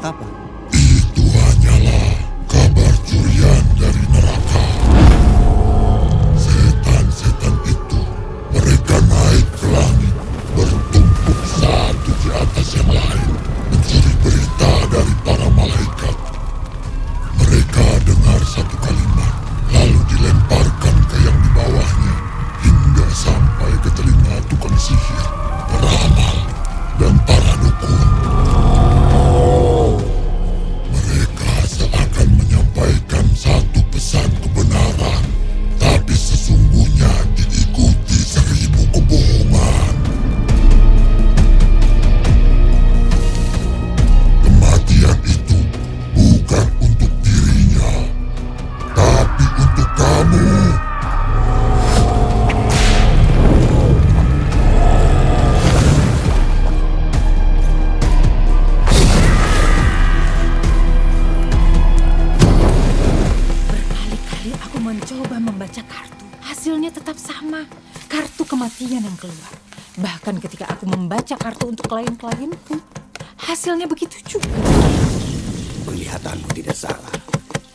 buat apa? Itu hanyalah kabar curian dari neraka. Setan-setan itu, mereka naik ke langit, bertumpuk satu di atas yang lain, mencuri berita dari para malaikat. Mereka dengar satu kalimat, lalu dilemparkan ke yang di bawahnya, hingga sampai ke telinga tukang sihir, peramal, dan para dukun. Mereka seakan menyampaikan satu pesan kebenaran, tapi sesungguhnya diikuti 1000 kebohongan. Kematian itu bukan untuk dirinya, tapi untuk kamu. Berkali-kali aku mencoba membaca kartu. Hasilnya tetap sama. Kartu kematian yang keluar. Bahkan ketika aku membaca kartu untuk klien-klienku, hasilnya begitu juga. Penglihatanmu tidak salah.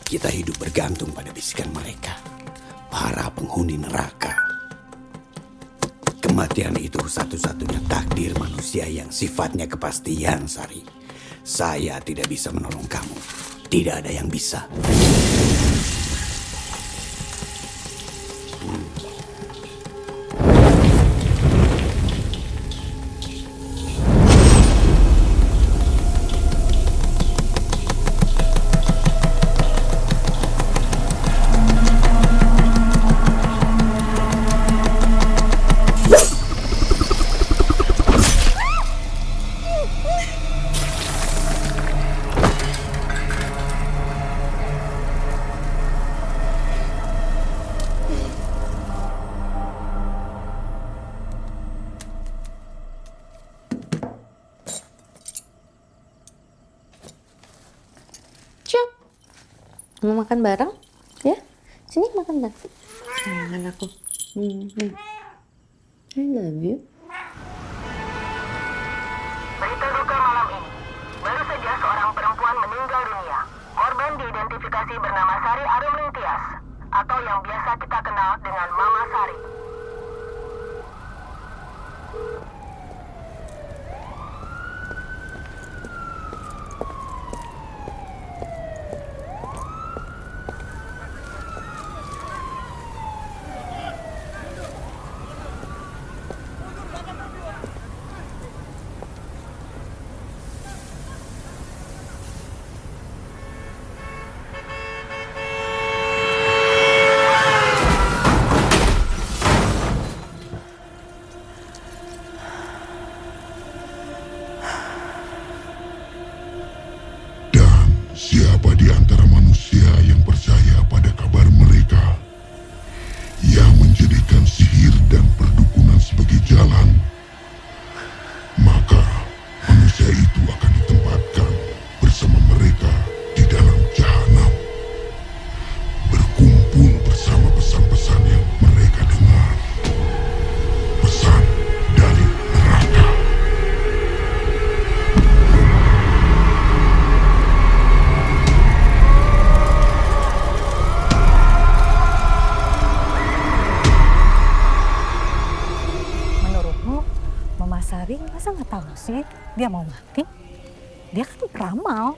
Kita hidup bergantung pada bisikan mereka. Para penghuni neraka. Kematian itu satu-satunya takdir manusia yang sifatnya kepastian, Sari. Saya tidak bisa menolong kamu. Tidak ada yang bisa. Cuk, mau makan bareng? Ya, sini makan bareng. Sayang aku. I love you. Berita duka malam ini. Baru saja seorang perempuan meninggal dunia. Korban diidentifikasi bernama Sari Arumling Tias, atau yang biasa kita kenal dengan Mama Sari. Siapa di antara manusia yang percaya pada kabar mereka, yang menjadikan sihir dan perdukunan sebagai jalan, maka manusia itu akan ditempatkan bersama mereka di dalam jahanam, berkumpul bersama pesan-pesan yang mereka dengar, pesan dari neraka. Mama Sari masa nggak tahu sih dia mau mati? Dia kan peramal.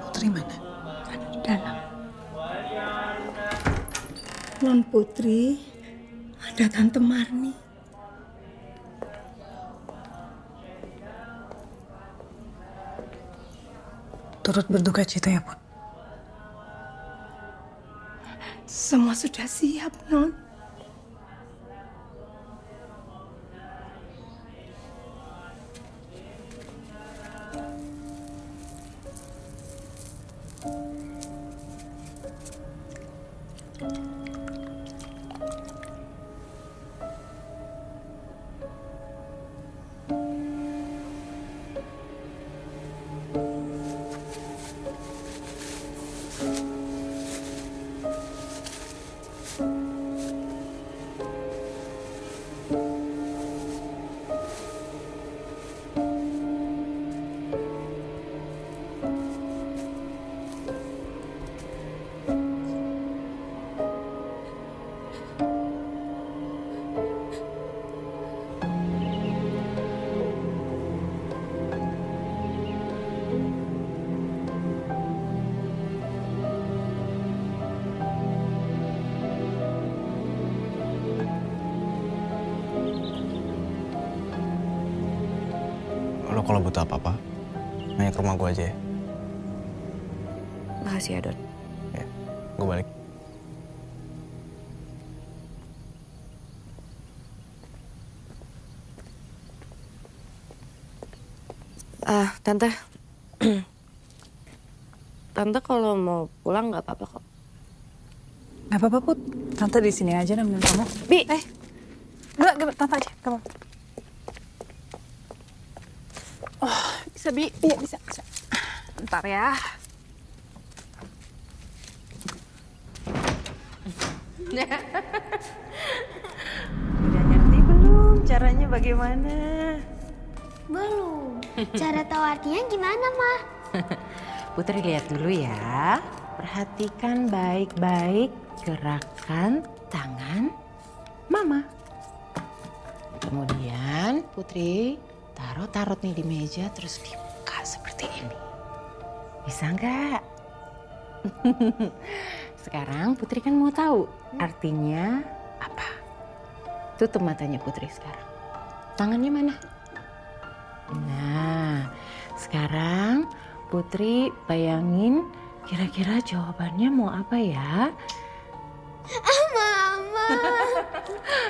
Putri mana? Ada di dalam. Non Putri, ada Tante Marni. Turut berduka cita ya, Put. semua sudah siap, Non. Lo kalau butuh apa-apa, nanya ke rumah gue aja ya. Makasih ya, Don. Ya, gue balik. Tante. Tante kalau mau pulang nggak apa-apa kok. Gak apa-apa, Put. Tante di sini aja nemenin kamu. Bi, Enggak, Tante aja. Kamu. Oh, bisa, Bi. Iya, bisa. Bentar ya. Udah ngerti belum caranya bagaimana? Belum. Cara tahu artinya gimana, Ma? Putri lihat dulu ya. Perhatikan baik-baik gerakan tangan Mama. Kemudian Putri taruh tarot nih di meja terus dibuka seperti ini. Bisa nggak? Sekarang Putri kan mau tahu artinya apa. Tutup matanya Putri sekarang. Tangannya mana? Nah, sekarang Putri bayangin kira-kira jawabannya mau apa ya? Mama.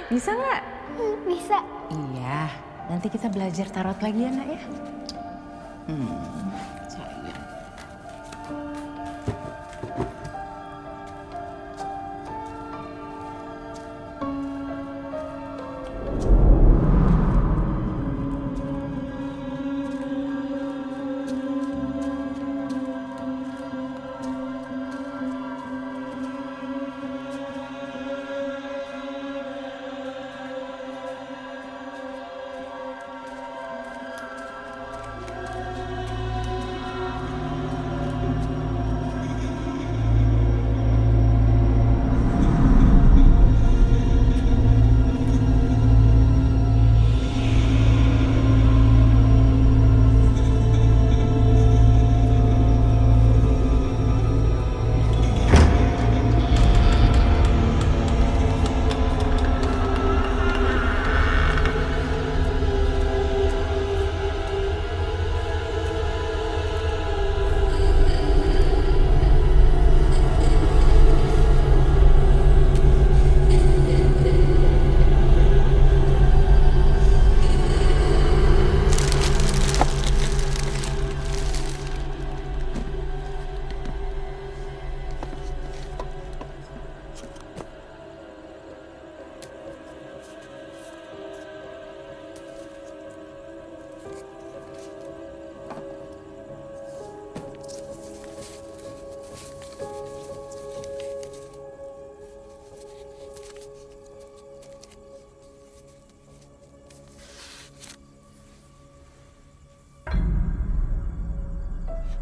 Bisa nggak? Bisa. Iya, nanti kita belajar tarot lagi ya nak ya. Sayang.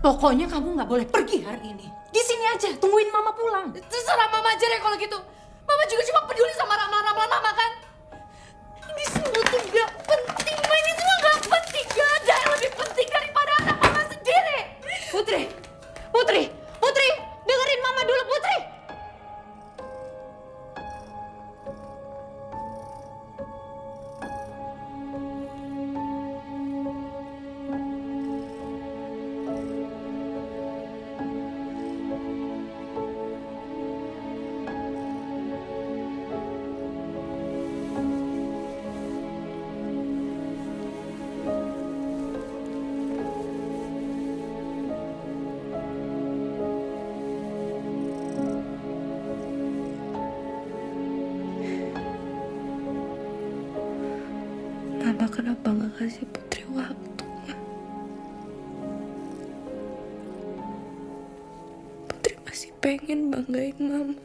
Pokoknya kamu nggak boleh pergi hari ini. Di sini aja, tungguin Mama pulang. Terserah Mama aja deh kalau gitu. Mama juga cuma peduli sama ramalan Mama kan. Ini semua tuh gak penting, Ma. Ini semua gak penting. Gak ada yang lebih penting daripada anak Mama sendiri. Putri, Putri, Putri, dengerin Mama dulu, Putri. kenapa nggak kasih Putri waktu, Ma? Putri masih pengen banggain Mama.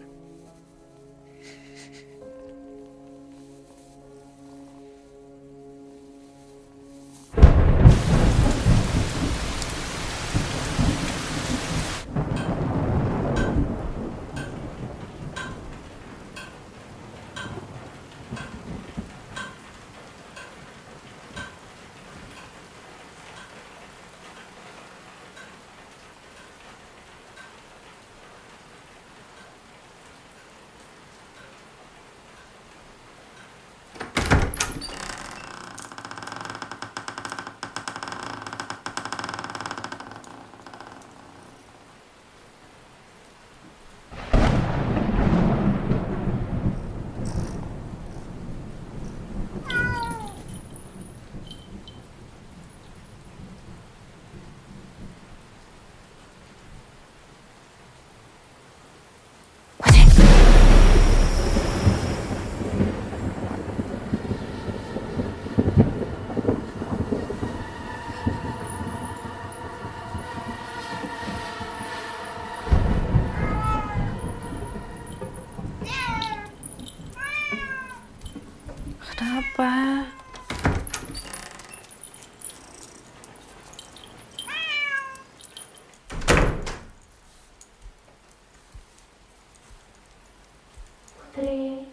Kenapa? Putri.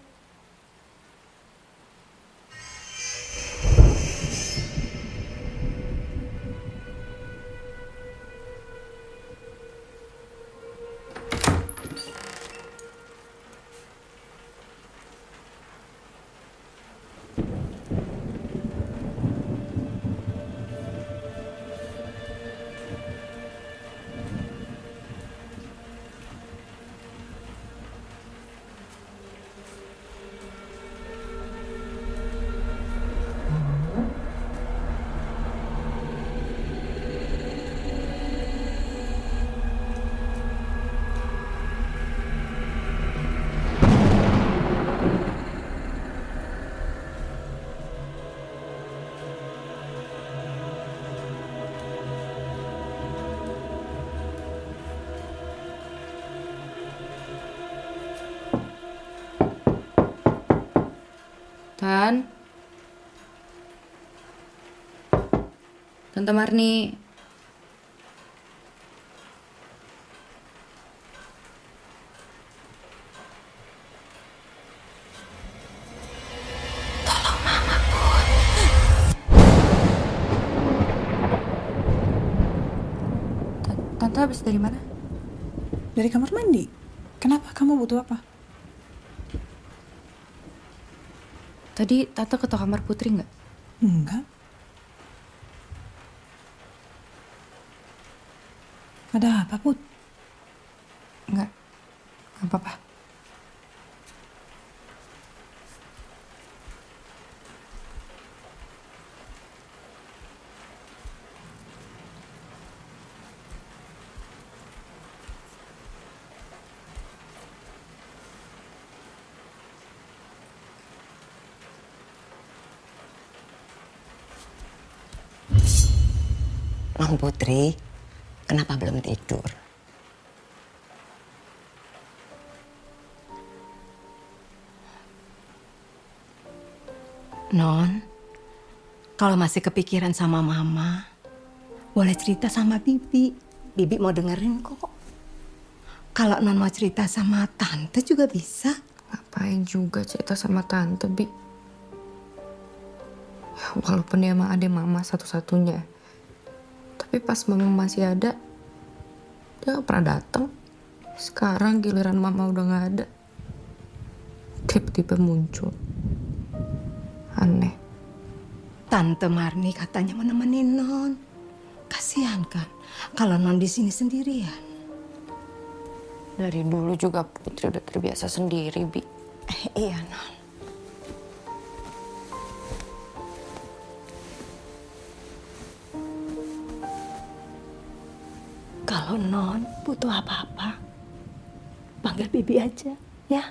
Tante Marni. Tolong Mama, Bun. Tante habis dari mana? Dari kamar mandi. Kenapa? Kamu butuh apa? Tadi Tante ke kamar Putri nggak? Enggak. Ada apa, Put? Nggak apa-apa. Non Putri, kenapa belum tidur? Non, kalau masih kepikiran sama Mama, boleh cerita sama Bibi. Bibi mau dengerin kok. Kalau Non mau cerita sama Tante juga bisa. Ngapain juga cerita sama Tante, Bi? Ya, walaupun dia emang ada Mama satu-satunya. Tapi pas Mama masih ada, dia gak pernah datang. Sekarang giliran Mama udah gak ada, tiba-tiba muncul. Aneh. Tante Marni katanya mau nemenin Non. Kasihan kan kalau Non di sini sendirian. Dari dulu juga Putri udah terbiasa sendiri, Bi. Iya, Non. Kalau Non butuh apa-apa, panggil Bibi aja, ya.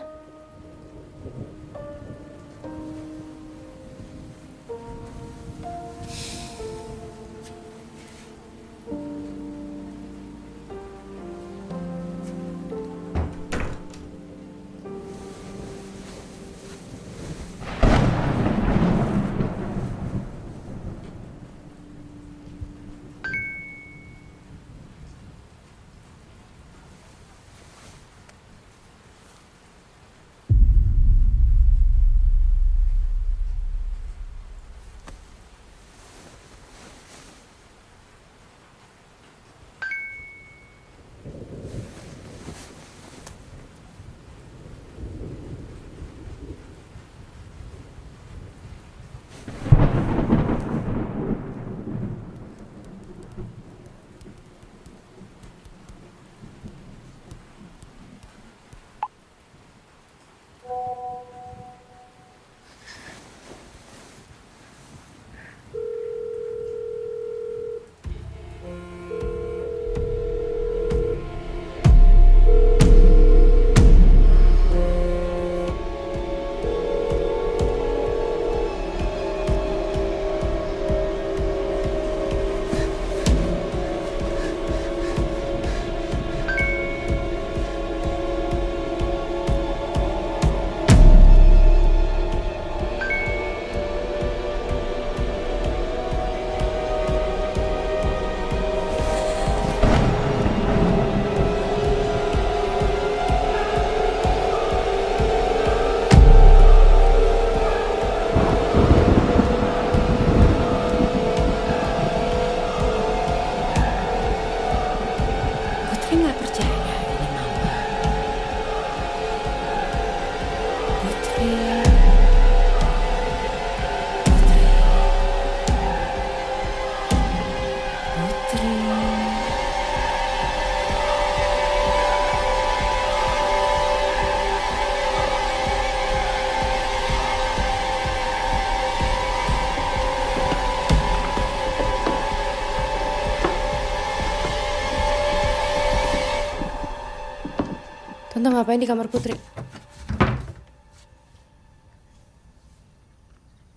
Tante ngapain di kamar Putri?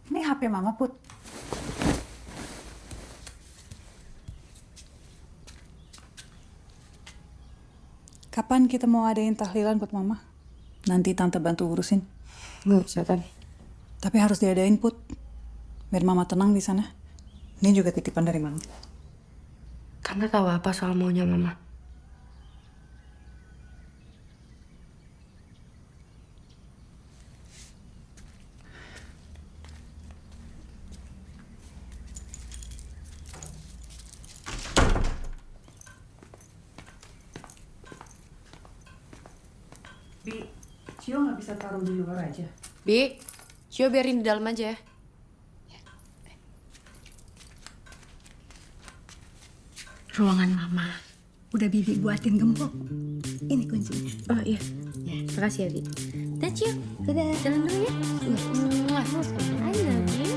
Ini HP Mama, Put. Kapan kita mau adain tahlilan buat Mama? Nanti Tante bantu urusin. Nggak usah, Tan. Tapi harus diadain, Put. Biar Mama tenang di sana. Ini juga titipan dari Mama. Tante tahu apa soal maunya Mama? Bi, Cio nggak bisa taruh di luar aja. Bi, Cio biarin di dalam aja ya. Ruangan Mama. Udah Bibi buatin gembok. Ini kuncinya. Oh iya. Ya, makasih ya, Bi. Dah, Cio. Dadah. Jalan dulu ya. I love you.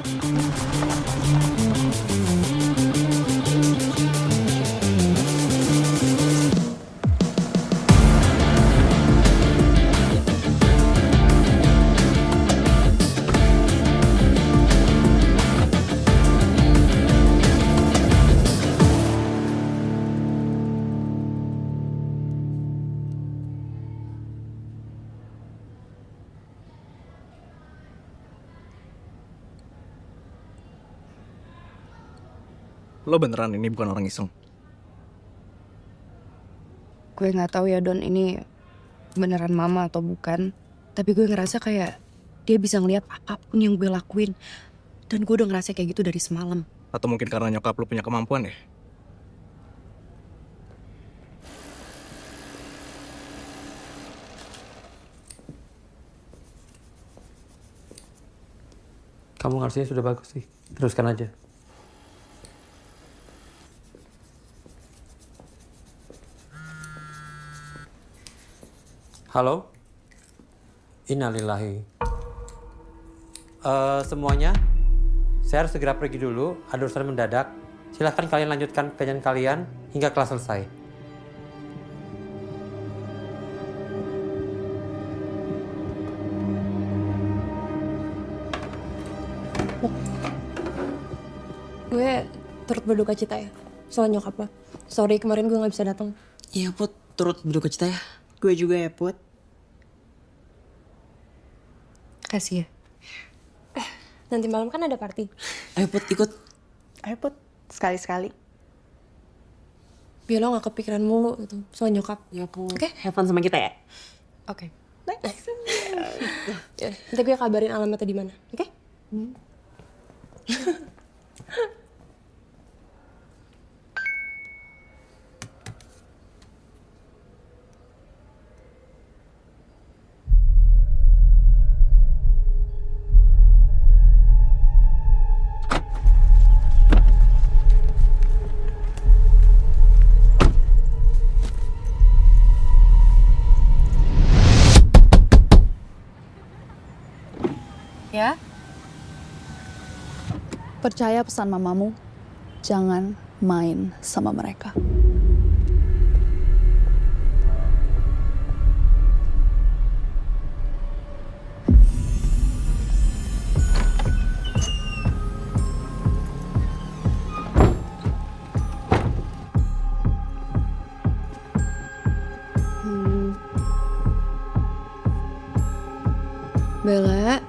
Lo beneran ini bukan orang iseng? Gue nggak tahu ya Don, ini beneran Mama atau bukan. Tapi gue ngerasa kayak dia bisa ngelihat apapun yang gue lakuin. Dan gue udah ngerasa kayak gitu dari semalam. Atau mungkin karena nyokap lo punya kemampuan ya? Kamu ngerasanya sudah bagus sih. Teruskan aja. Halo? Innalillahi. Semuanya, saya harus segera pergi dulu. Ada urusan mendadak. Silahkan kalian lanjutkan pekerjaan kalian hingga kelas selesai. Gue turut berduka cita ya soal nyokap lo. Sorry kemarin gue nggak bisa datang. Iya Put, turut berduka cita ya. Gue juga ya, Put. Kasih ya. Nanti malam kan ada party. Ayo Put, ikut. Ayo Put, sekali-sekali. Biar lo gak kepikiran mulu gitu soal nyokap. Ya Put, Oke? have fun sama kita ya. Oke. Ya, nanti gue kabarin alamatnya di mana. Oke? Ya? Percaya pesan mamamu, jangan main sama mereka. Bella.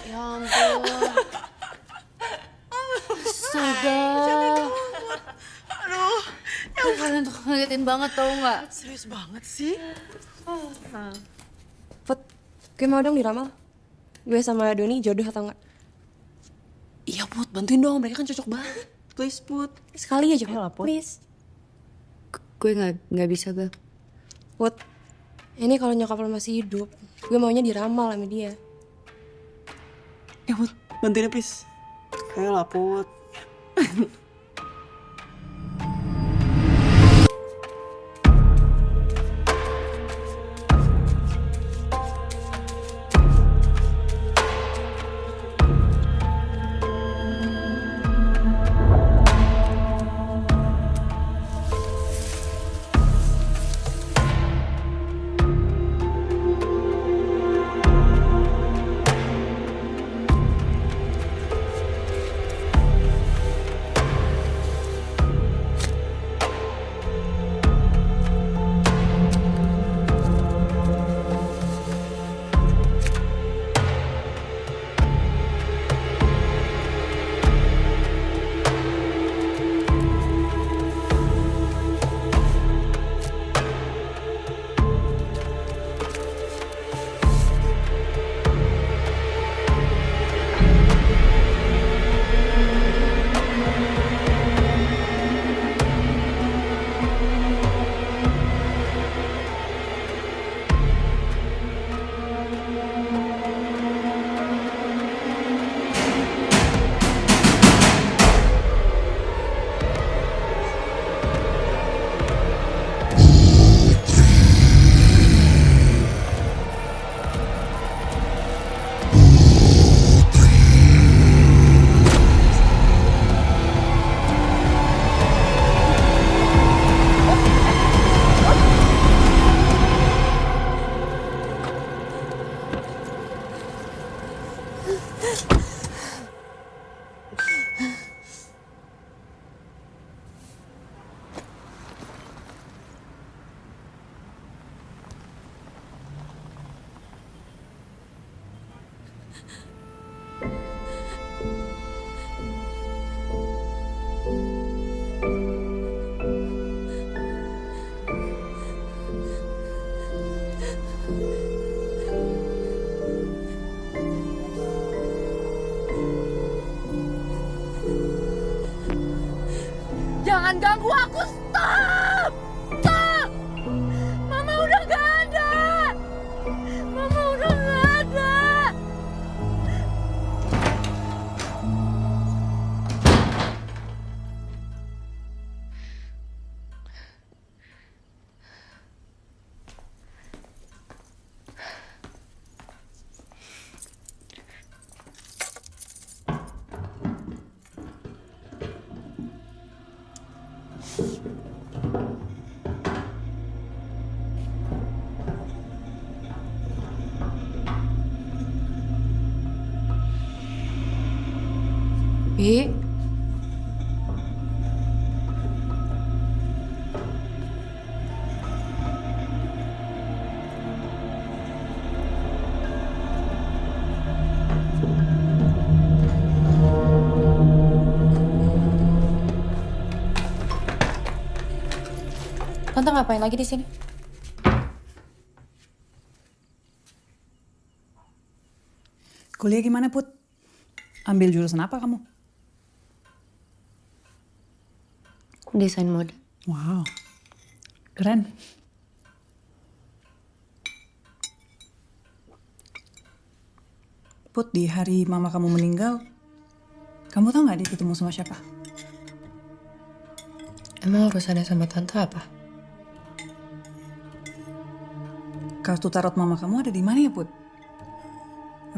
Ya ampun. So Udah. Aduh. Kalian tuh ngagetin banget tau nggak? Serius banget sih. Put, gue mau dong diramal. Gue sama Doni jodoh atau enggak? Iya Put, bantuin dong, mereka kan cocok banget. Please Put. Sekali aja, Ayolah, Put. please. Gue nggak bisa, Bel. Put, ini kalau nyokap lo masih hidup, gue maunya diramal sama dia. Ya Put, bantuin ya please. Ayolah Put. Jangan ganggu aku, stop! Stop! Mama udah gak ada! Mama udah gak ada! Bi. Tante ngapain lagi di sini? Kuliah gimana, Put? Ambil jurusan apa kamu? Desain mode. Wow, keren. Put, di hari mama kamu meninggal, kamu tahu nggak dia ketemu sama siapa? Emang urusannya sama tante apa? Kartu tarot mama kamu ada di mana ya, Put?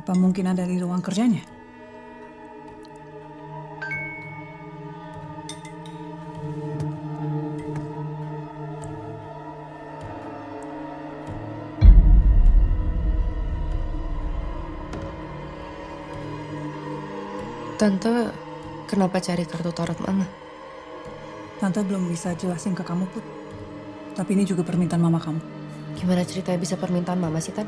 Apa mungkin ada di ruang kerjanya? Tante kenapa cari kartu tarot mama? Tante belum bisa jelasin ke kamu, Put. Tapi ini juga permintaan mama kamu. Gimana ceritanya bisa permintaan mama sih, Tan?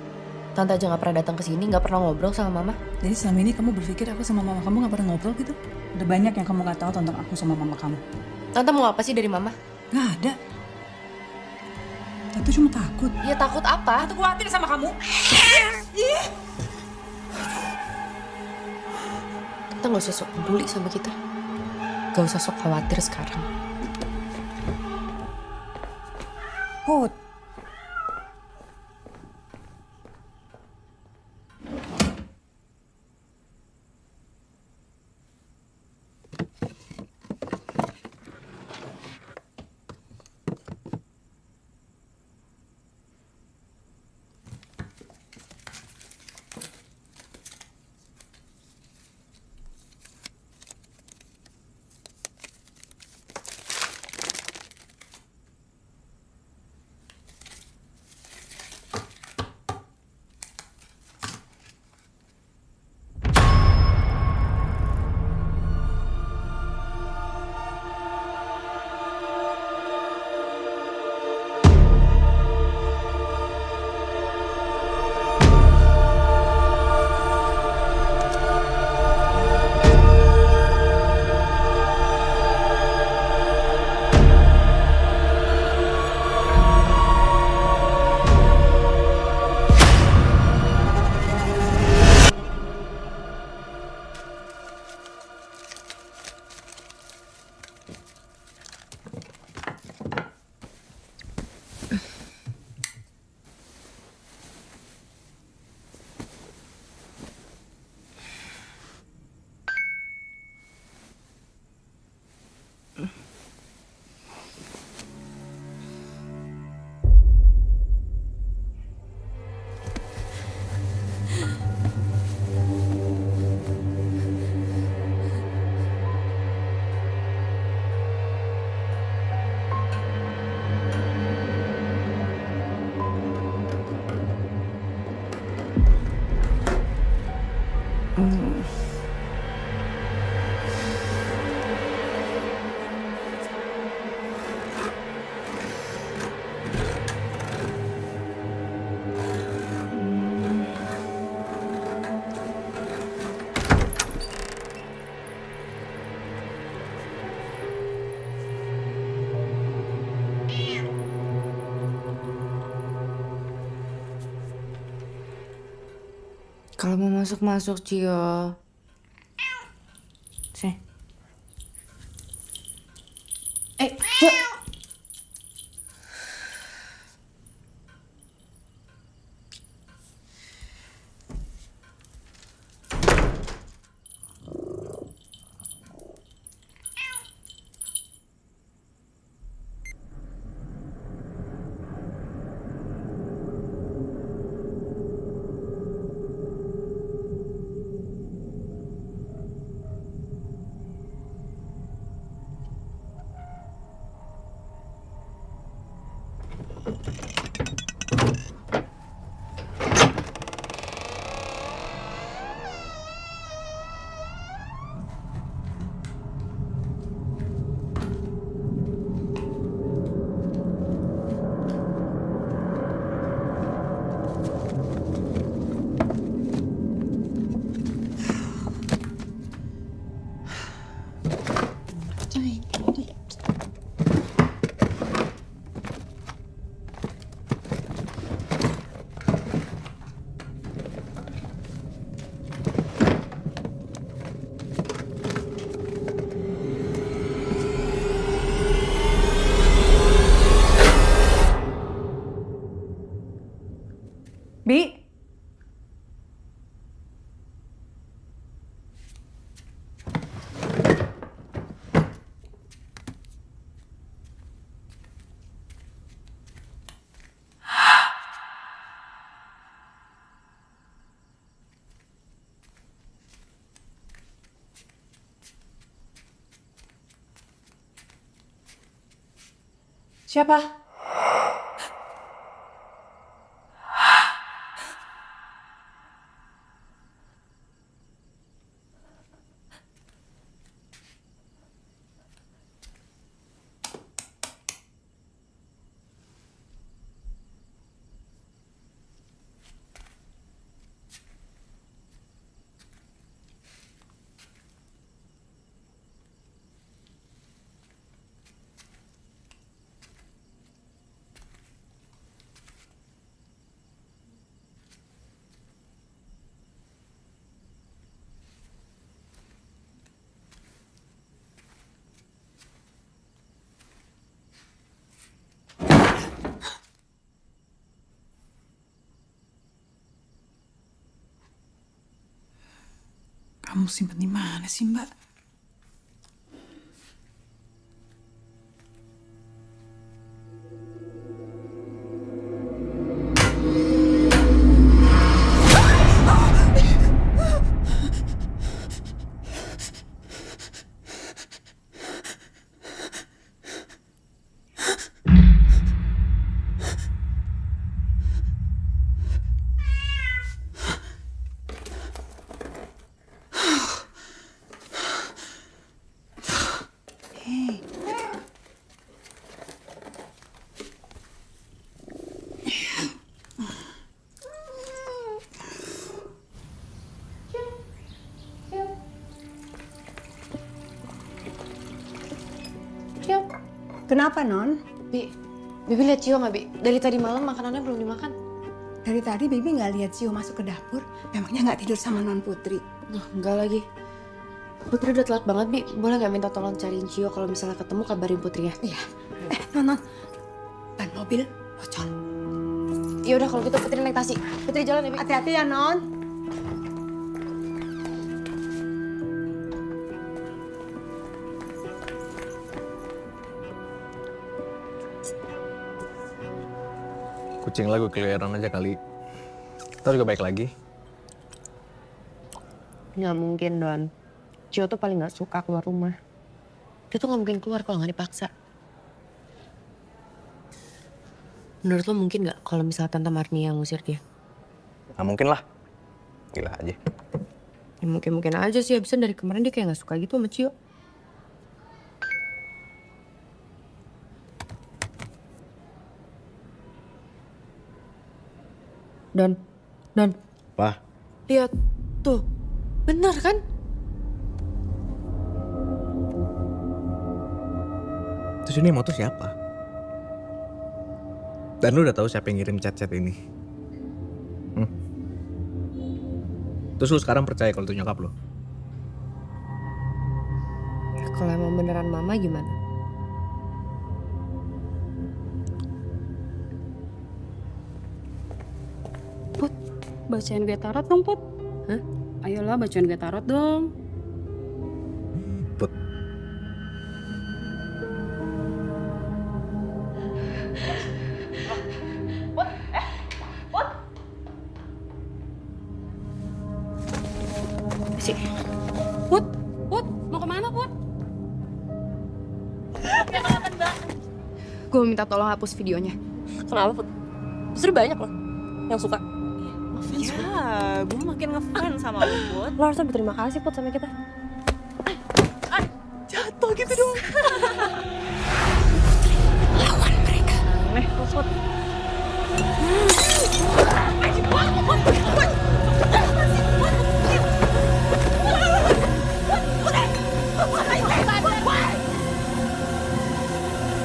Tante aja nggak pernah datang ke sini, nggak pernah ngobrol sama mama. Jadi selama ini kamu berpikir aku sama mama kamu gak pernah ngobrol gitu? Udah banyak yang kamu gak tahu tentang aku sama mama kamu. Tante mau apa sih dari mama? Gak ada. Tante cuma takut. Ya takut apa? Tante khawatir sama kamu. Tante gak usah sok peduli sama kita. Gak usah sok khawatir sekarang. Put. Kalau mau masuk-masuk, Cio. Sini. Cio. Bi. Siapa? kamu simpan di mana sih, Mbak? Kenapa, Non? Bibi lihat Cio nggak, Bi? Dari tadi malam makanannya belum dimakan. Dari tadi Bibi nggak lihat Cio masuk ke dapur. Memangnya nggak tidur sama Non Putri? Enggak lagi. Putri udah telat banget, Bi. Boleh nggak minta tolong cariin Cio, kalau misalnya ketemu kabarin Putri ya? Iya. Non. Ban mobil bocor. Ya udah kalau gitu Putri naik taksi. Putri jalan ya, Bi. Hati-hati ya, Non. Kucing lah gue keliaran aja kali. Ntar juga baik lagi. Nggak mungkin, Don. Cio tuh paling nggak suka keluar rumah. Dia tuh nggak mungkin keluar kalau nggak dipaksa. Menurut lo mungkin nggak kalau misalnya Tante Marni yang ngusir dia? Nggak mungkin lah. Gila aja. Ya mungkin-mungkin aja sih. Abisnya dari kemarin dia kayak nggak suka gitu sama Cio. Don. Apa? Lihat, tuh. Bener kan? Terus ini motor siapa? Dan lu udah tahu siapa yang ngirim chat-chat ini? Terus lu sekarang percaya kalau itu nyokap lo? Kalau emang beneran mama gimana? Put, bacain gue tarot dong, Put. Hah? Ayolah, bacain gue tarot dong. Put. Put, mau kemana, Put? Gue minta tolong hapus videonya. Kenapa, Put? Justru banyak loh yang suka. Ya, gue makin ngefans sama lu, Put. Lo harusnya berterima kasih, Put, sama kita. Jatuh gitu dong. Lawan mereka. Aneh, Put.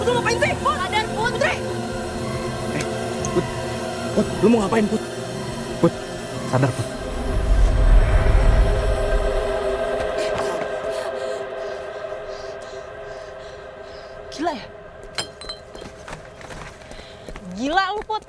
Lu ngapain sih? Sadar, Putri! Put, lu mau ngapain, Put? Put, sadar, Put. Gila ya? Gila lu, Put.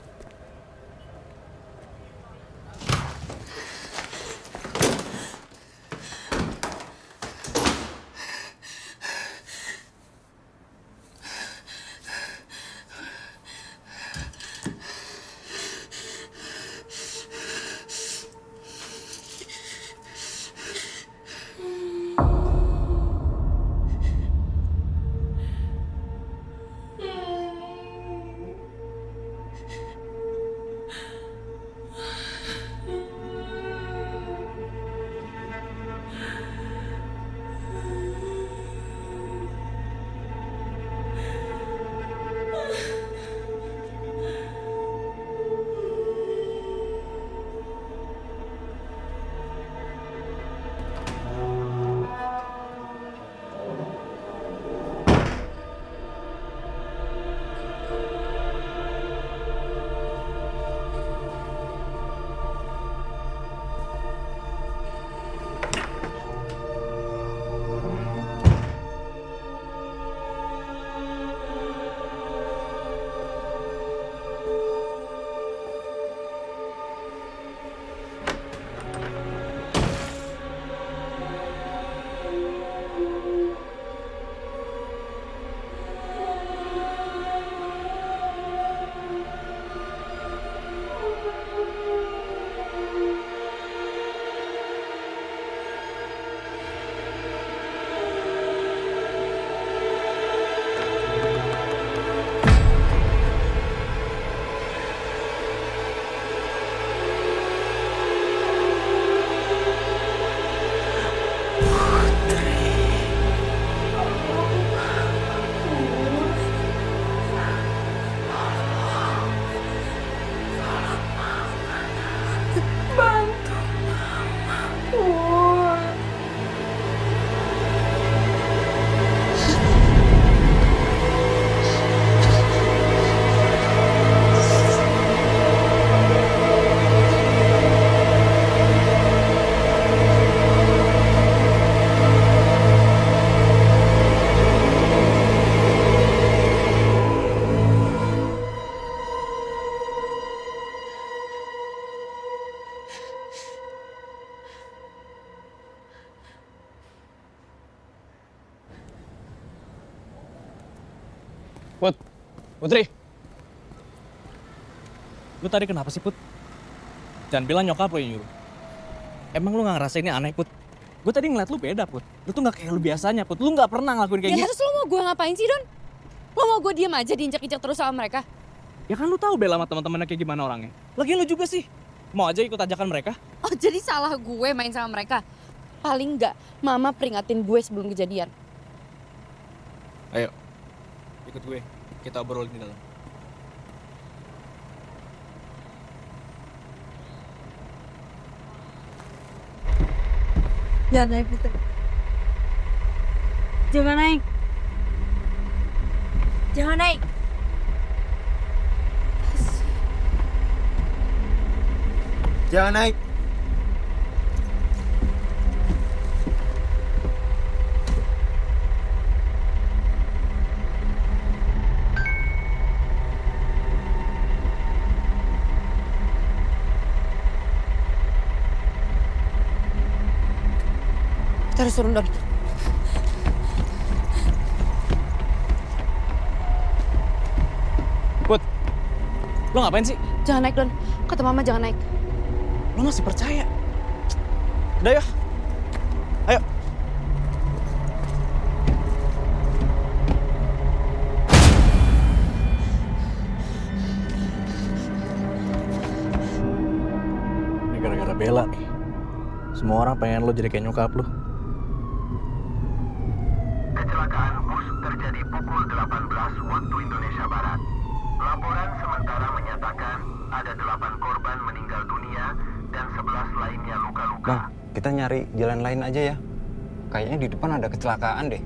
Putri. Lu tadi kenapa sih, Put? Jangan bilang nyokap lo yang nyuruh. Emang lu gak ngerasa ini aneh, Put? Gue tadi ngeliat lu beda, Put. Lu tuh gak kayak lu biasanya, Put. Lu gak pernah ngelakuin kayak Ya gitu. terus lo mau gue ngapain sih, Don? Lo mau gue diem aja diinjak-injak terus sama mereka? Ya kan lu tahu Bella sama teman-temannya kayak gimana orangnya. Lagian lu juga sih. Mau aja ikut ajakan mereka? Oh jadi salah gue main sama mereka? Paling nggak mama peringatin gue sebelum kejadian. Ayo, ikut gue. Kita obrolin di dalam. Jangan naik, Putri. Jangan naik. Jangan naik. Jangan naik. Kita harus turun, Don. Put, lu ngapain sih? Jangan naik, Don. Kata mama jangan naik. Lu masih percaya? Udah ya. Ayo. Ini gara-gara Bella nih. Semua orang pengen lo jadi kayak nyokap lo. Kecelakaan bus terjadi pukul 18 waktu Indonesia Barat. Laporan sementara menyatakan ada 8 korban meninggal dunia dan 11 lainnya luka-luka. Bang, kita nyari jalan lain aja ya. Kayaknya di depan ada kecelakaan deh.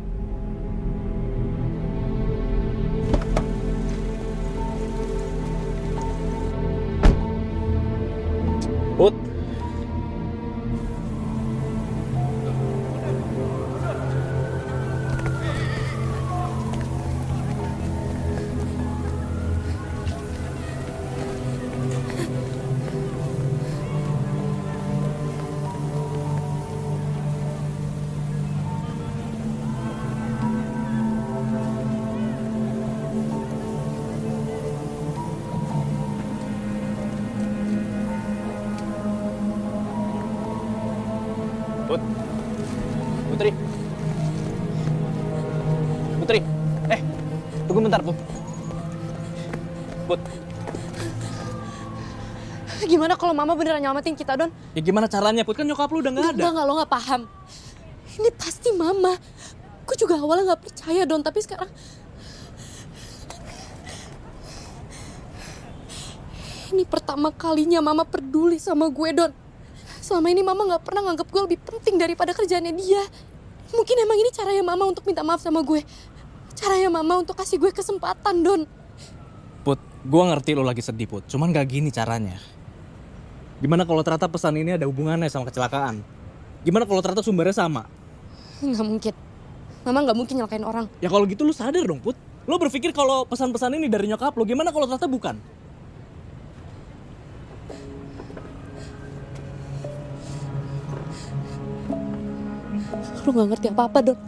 Put. Putri. Putri. Tunggu bentar, Put. Put. Gimana kalau mama beneran nyelamatin kita, Don? Ya gimana caranya, Put? Kan nyokap lu udah gak ada. Enggak, lo gak paham. Ini pasti mama. Gue juga awalnya gak percaya, Don. Tapi sekarang... Ini pertama kalinya mama peduli sama gue, Don. Selama ini mama gak pernah nganggap gue lebih penting daripada kerjaannya dia. Mungkin emang ini caranya mama untuk minta maaf sama gue. Caranya mama untuk kasih gue kesempatan, Don. Put, gue ngerti lo lagi sedih, Put. Cuman gak gini caranya. Gimana kalau ternyata pesan ini ada hubungannya sama kecelakaan? Gimana kalau ternyata sumbernya sama? Nggak mungkin. Mama nggak mungkin nyelakain orang. Ya kalau gitu lo sadar dong, Put. Lo berpikir kalau pesan-pesan ini dari nyokap lo. Gimana kalau ternyata bukan? Lu nggak ngerti apa-apa, Don.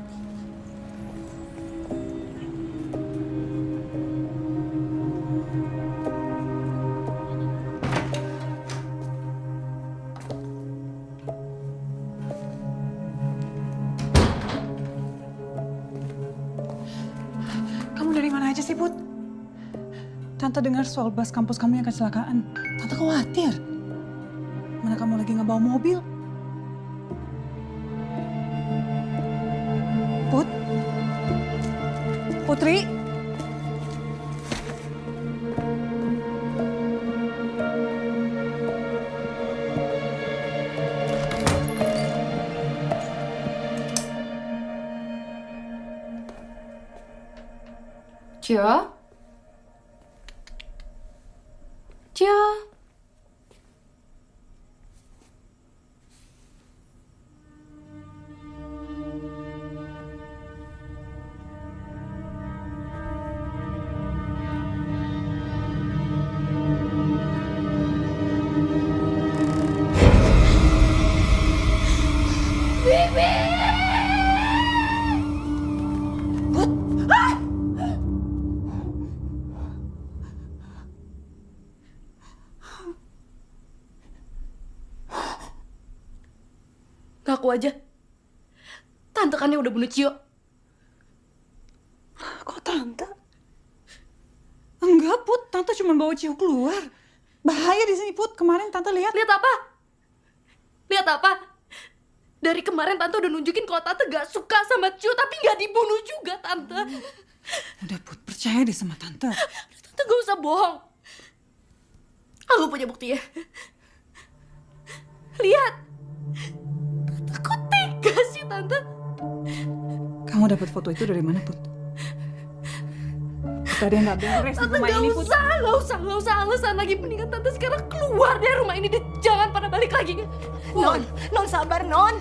Kamu dari mana aja sih, Put? Tante dengar soal bus kampus kamu yang kecelakaan. Tante khawatir. Mana kamu lagi ngebawa mobil? Put? Putri? Cia? Cia? aku aja. Tante kan yang udah bunuh Cio. Kok tante? Enggak, Put. Tante cuma bawa Cio keluar. Bahaya di sini, Put. Kemarin Tante lihat. Lihat apa? Lihat apa? Dari kemarin Tante udah nunjukin kalau Tante gak suka sama Cio, tapi gak dibunuh juga, Tante. Udah, Put. Percaya deh sama Tante. Tante gak usah bohong. Aku punya buktinya. Lihat. Tante kok tega sih, Tante? Kamu dapat foto itu dari mana, Put? Tadi nggak beres di Tante rumah ini, Put. gak usah alasan lagi. Mendingan Tante sekarang keluar dari rumah ini. Jangan pada balik lagi. Non sabar, Non.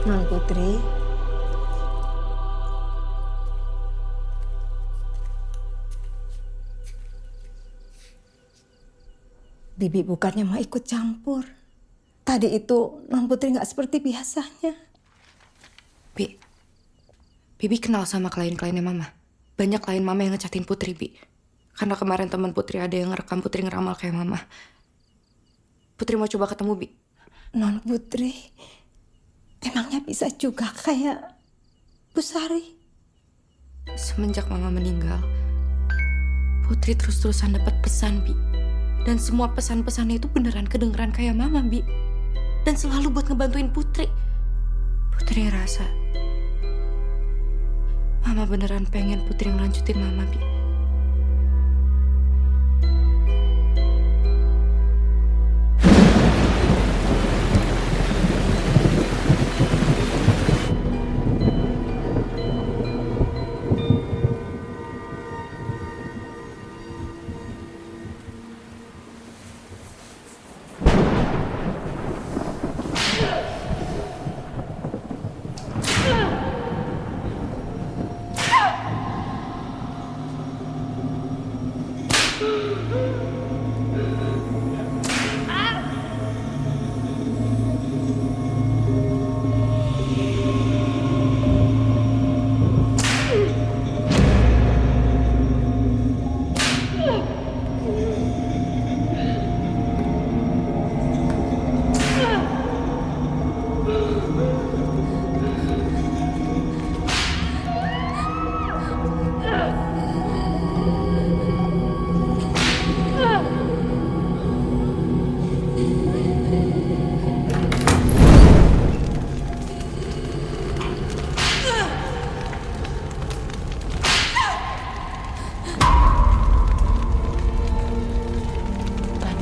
Non Putri. Bibi bukannya mau ikut campur. Tadi itu Non Putri nggak seperti biasanya. Bibi kenal sama klien-kliennya Mama. Banyak klien Mama yang ngechatin Putri, Bi. Karena kemarin teman Putri ada yang ngerekam Putri ngeramal kayak Mama. Putri mau coba ketemu, Bi. Non Putri, emangnya bisa juga kayak Bu Sari? Semenjak Mama meninggal, Putri terus-terusan dapat pesan, Bi. Dan semua pesan-pesannya itu beneran kedengeran kayak Mama, Bi. Dan selalu buat ngebantuin Putri. Putri ngerasa Mama beneran pengen Putri ngelanjutin Mama, Bi.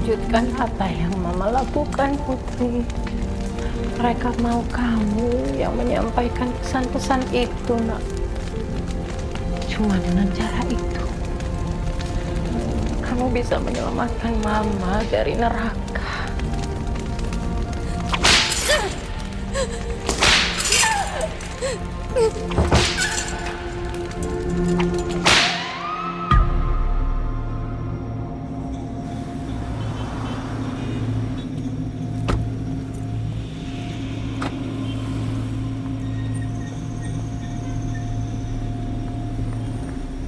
Lanjutkan apa yang Mama lakukan, Putri. Mereka mau kamu yang menyampaikan pesan-pesan itu, Nak. Cuma dengan cara itu, kamu bisa menyelamatkan Mama dari neraka.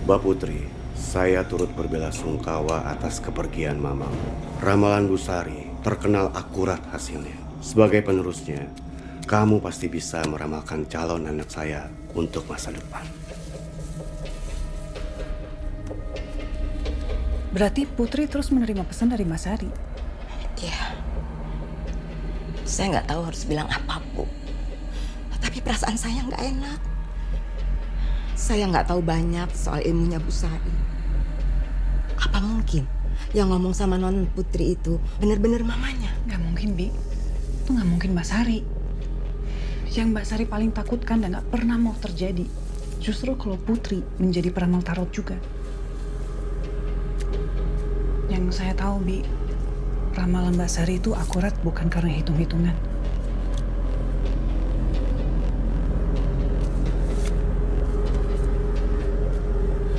Mbak Putri, saya turut berbelasungkawa atas kepergian mamamu. Ramalan Bu Sari terkenal akurat hasilnya. Sebagai penerusnya, kamu pasti bisa meramalkan calon anak saya untuk masa depan. Berarti Putri terus menerima pesan dari Mas Sari? Iya. Saya nggak tahu harus bilang apa, Bu. Tapi perasaan saya nggak enak. Saya nggak tahu banyak soal ilmunya Bu Sari. Apa mungkin yang ngomong sama non Putri itu benar-benar mamanya? Nggak mungkin, Bi. Itu nggak mungkin Mbak Sari. Yang Mbak Sari paling takutkan dan nggak pernah mau terjadi, justru kalau Putri menjadi peramal tarot juga. Yang saya tahu, Bi, ramalan Mbak Sari itu akurat bukan karena hitung-hitungan.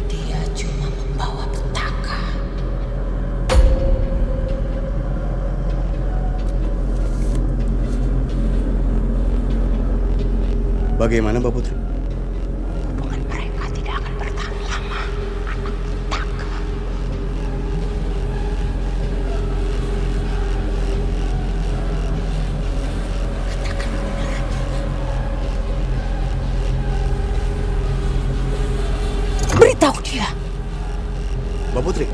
Dia cuma membawa petaka. Bagaimana Mbak Putri? Hubungan mereka tidak akan bertahan lama. Anak petaka. Katakan kebenaran. Beritahu dia. Mbak Putri.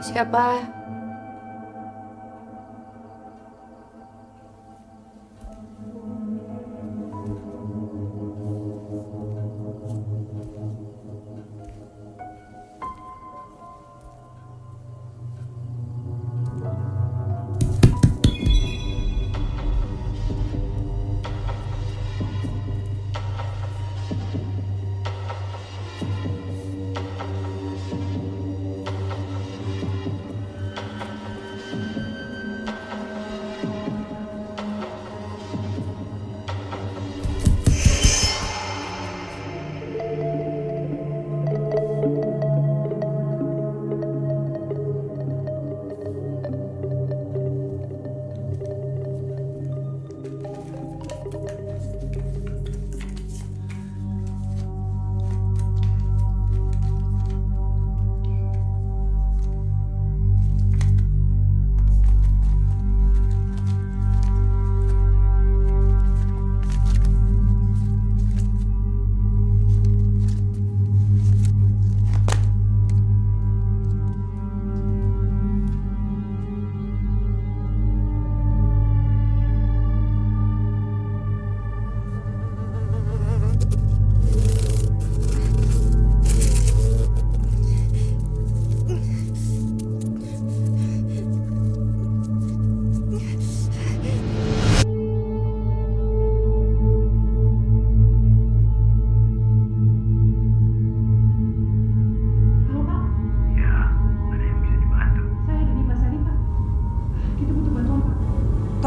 Siapa?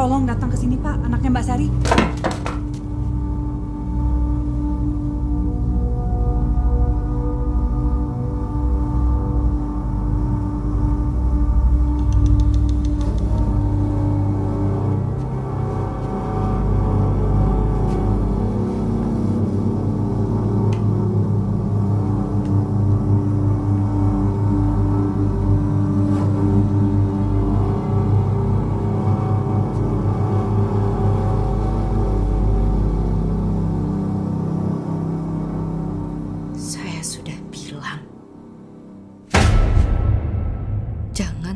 tolong datang ke sini Pak, anaknya Mbak Sari.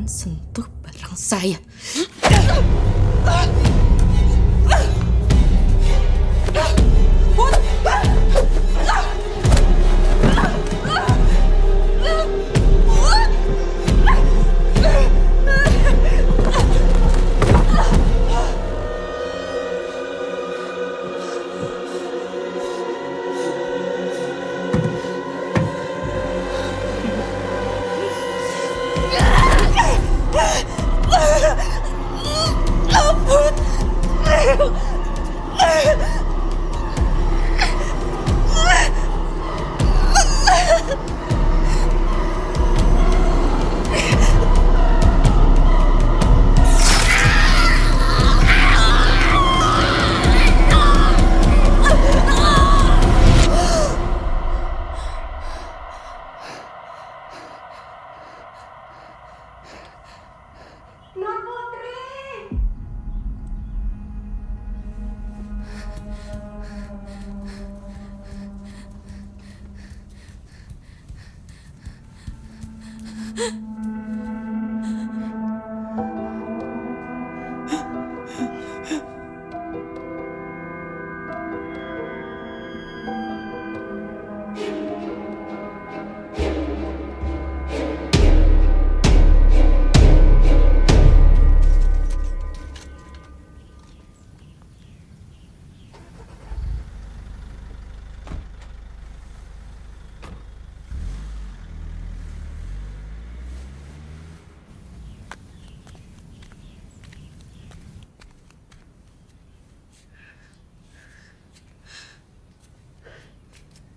Sentuh barang saya.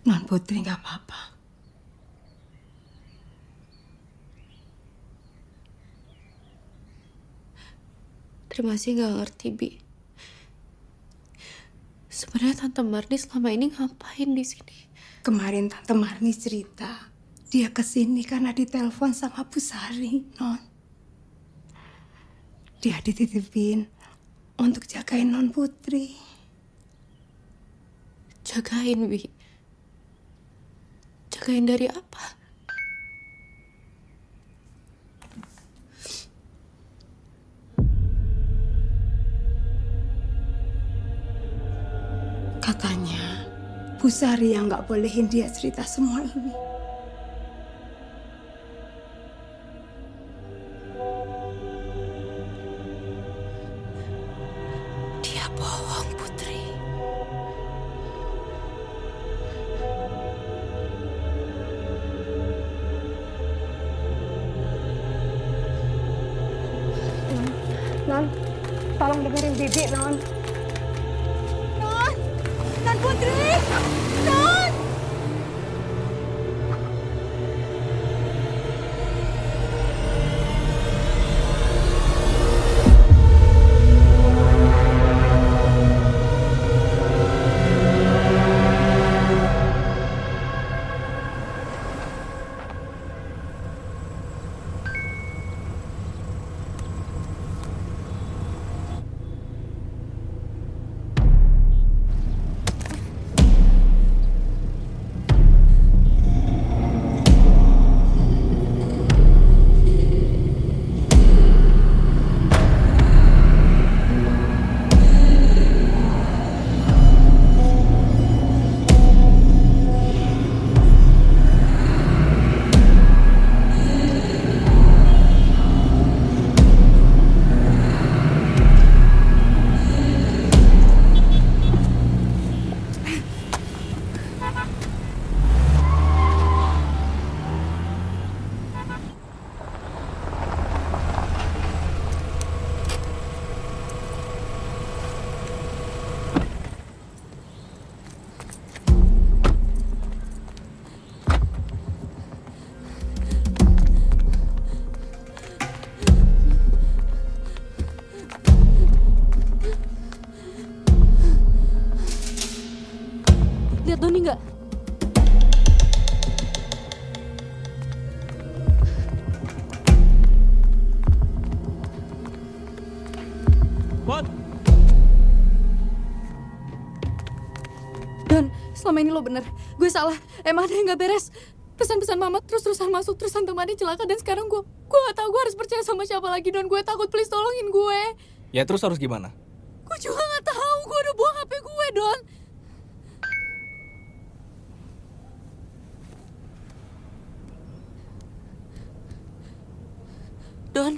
Non Putri nggak apa-apa. Terima kasih nggak ngerti, Bi. Sebenarnya Tante Marni selama ini ngapain di sini? Kemarin Tante Marni cerita, dia kesini karena ditelepon sama Bu Sari, Non. Dia dititipin untuk jagain Non Putri. Jagain, Bi. Jagain dari apa? Katanya, Bu Sari yang nggak bolehin dia cerita semua ini. Dia bohong, Putri. Non, tolong dengerin Bibi, Non. Non Putri! Non! Selama ini lo bener. Gue salah. Emang ada yang gak beres. Pesan-pesan mama terus-terusan masuk. Terus Tante Madi celaka. Dan sekarang gue gak tahu gue harus percaya sama siapa lagi. Don, gue takut. Please tolongin gue. Ya terus harus gimana? Gue juga gak tahu. Gue udah buang HP gue, Don. Don.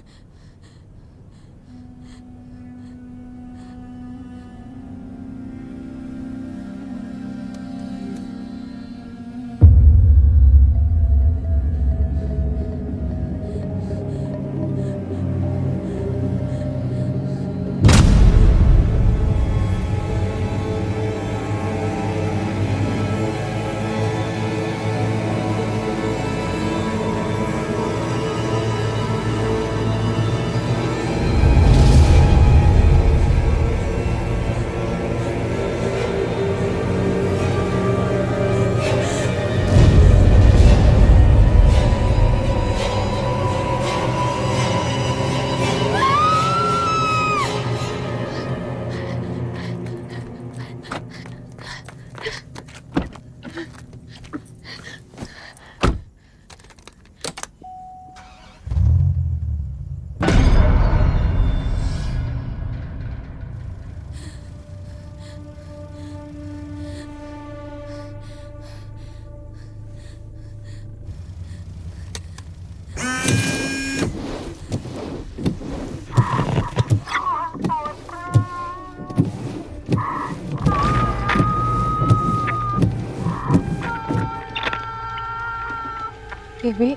Bibi.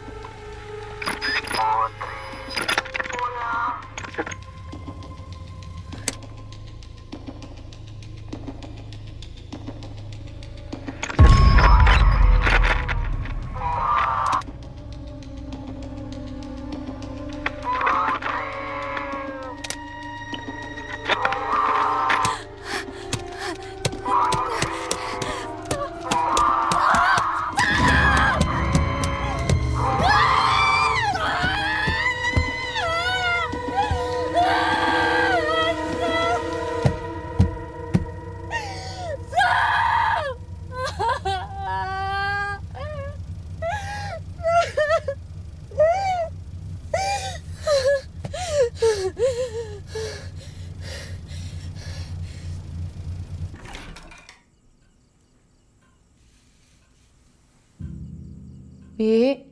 Bi.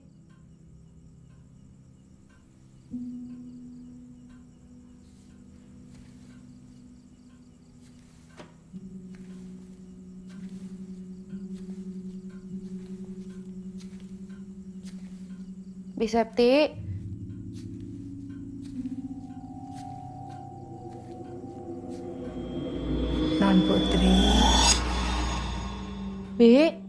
Bi Septi. Non Putri. Bi.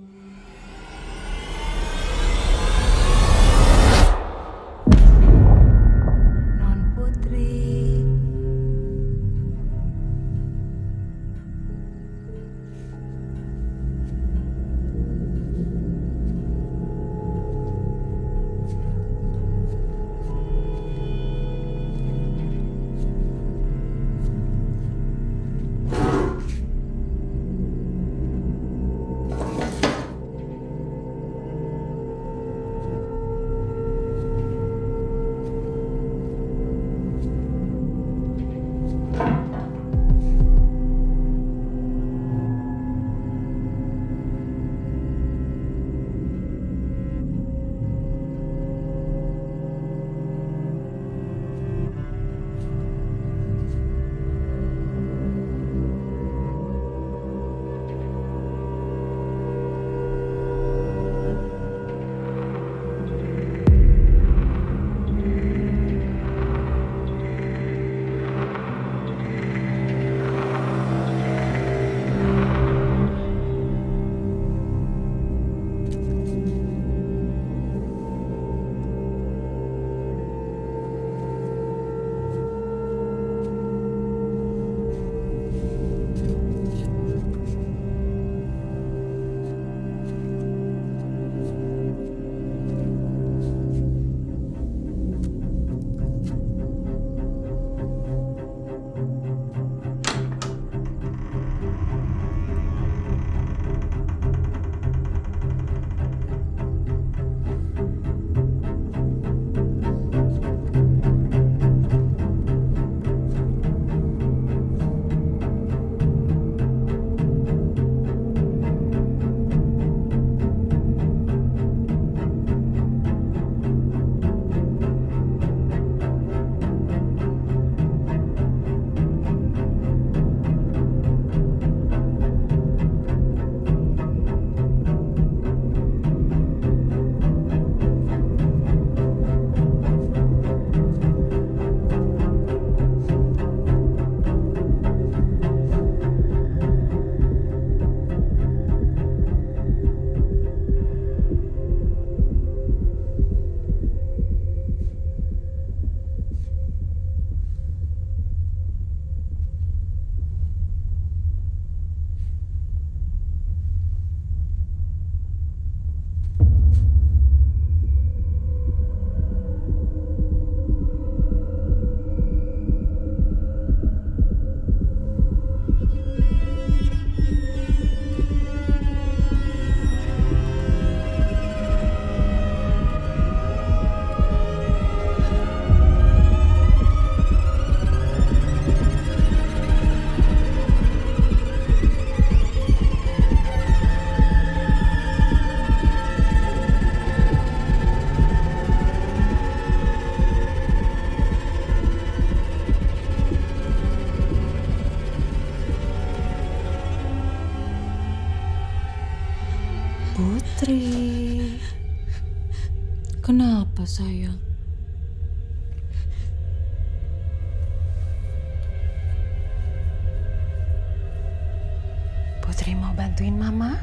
sayang. Putri mau bantuin Mama?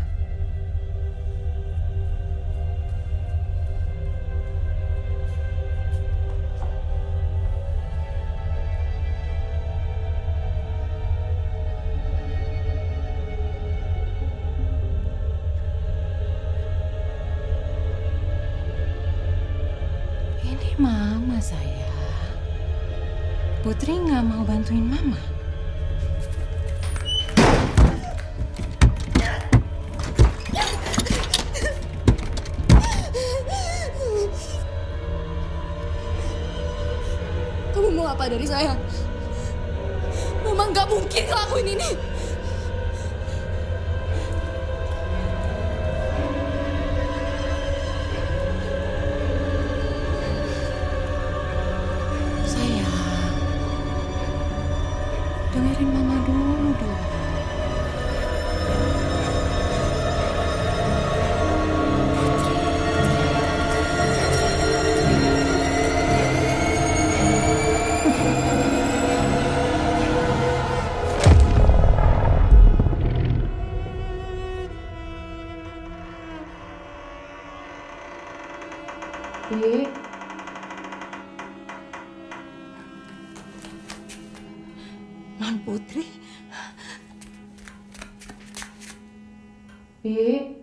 Ini Mama sayang. Putri nggak mau bantuin Mama. Kamu mau apa dari saya? Mama nggak mungkin ngelakuin ini. Sayang, dengerin Mama dulu dong. Bi. Non Putri. Bi.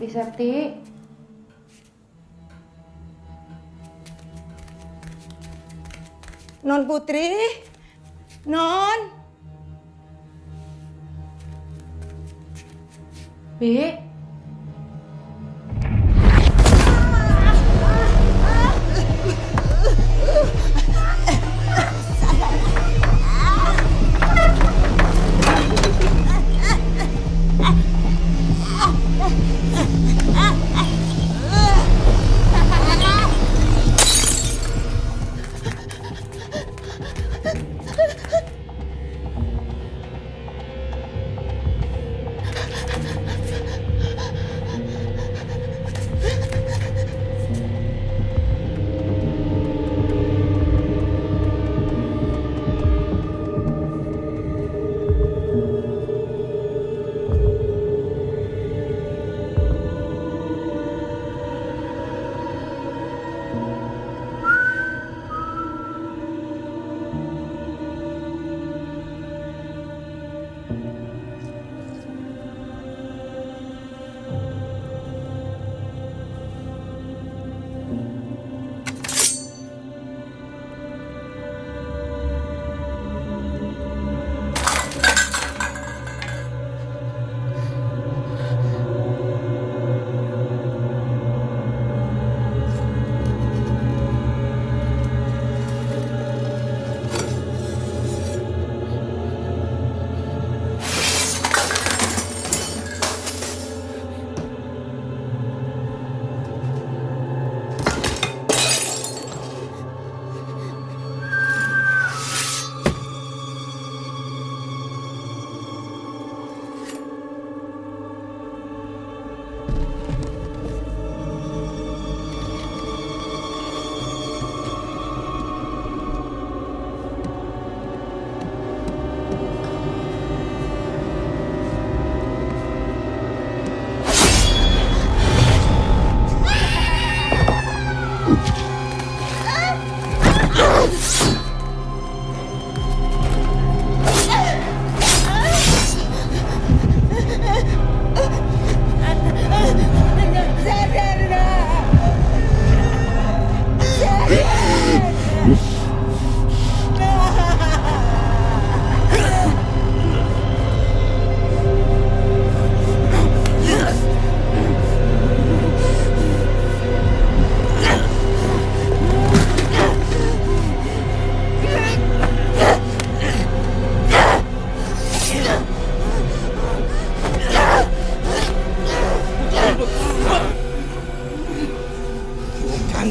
Bi Septi. Non Putri. Non. Bi.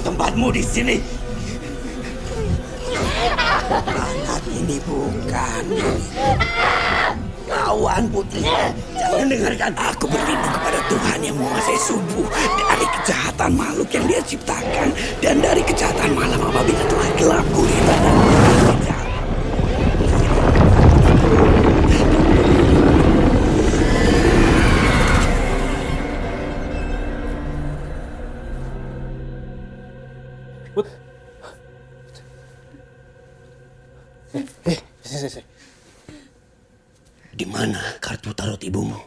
tempatmu di sini. Anak ini bukan Kawan Putri, jangan dengarkan. Aku berlindung kepada Tuhan yang menguasai subuh dari kejahatan makhluk yang Dia ciptakan dan dari kejahatan malam apabila telah gelap gulita dan kejahatan. Sini. Di mana kartu tarot ibumu?